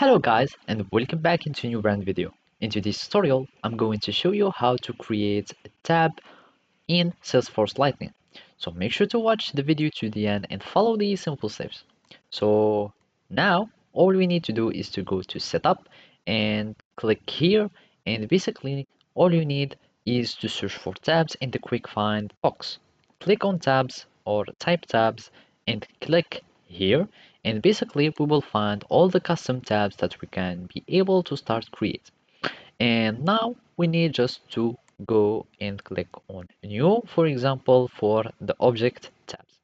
Hello guys and welcome back into a new brand video. In today's tutorial, I'm going to show you how to create a tab in Salesforce Lightning. So make sure to watch the video to the end and follow these simple steps. So now all we need to do is to go to setup and click here, and basically all you need is to search for tabs in the quick find box. Click on tabs or type tabs and click here, and basically we will find all the custom tabs that we can be able to start create. And now we need just to go and click on new, for example, for the object tabs.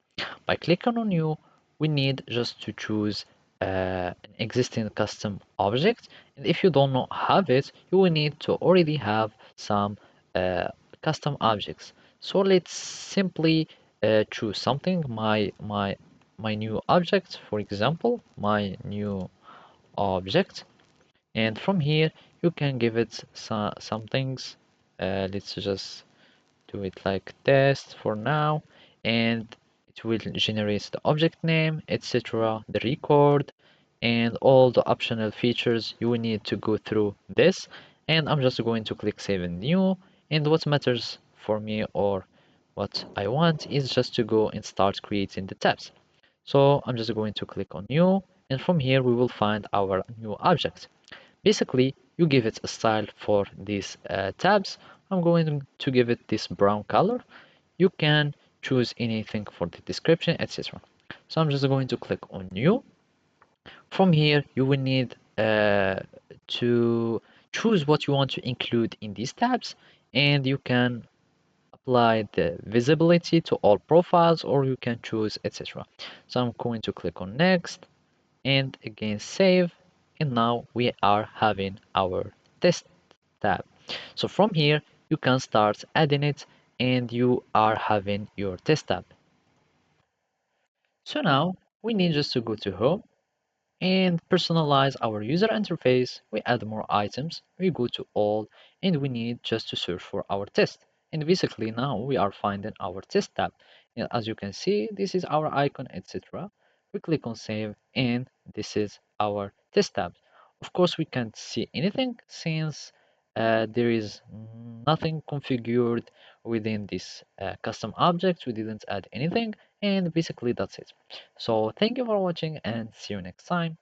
By clicking on new, we need just to choose an existing custom object. And if you don't not have it, you will need to already have some uh, custom objects. So let's simply choose something, my new object, for example, my new object. And from here you can give it some things. Let's just do it like test for now, and it will generate the object name, etc., the record, and all the optional features you will need to go through this. And I'm just going to click save and new, and what matters for me, or what I want, is just to go and start creating the tabs. So I'm just going to click on new, and from here we will find our new object. Basically, you give it a style for these tabs. I'm going to give it this brown color. You can choose anything for the description, etc. So I'm just going to click on new. From here, you will need to choose what you want to include in these tabs, and you can apply the visibility to all profiles, or you can choose, etc. So I'm going to click on next, and again save, and now we are having our test tab. So from here you can start adding it, and you are having your test tab. So now we need just to go to home and personalize our user interface. We add more items, we go to all, and we need just to search for our test. And basically now we are finding our test tab. And as you can see, this is our icon, etc. We click on save, and this is our test tab. Of course, we can't see anything since there is nothing configured within this custom object. We didn't add anything, and basically that's it. So thank you for watching, and see you next time.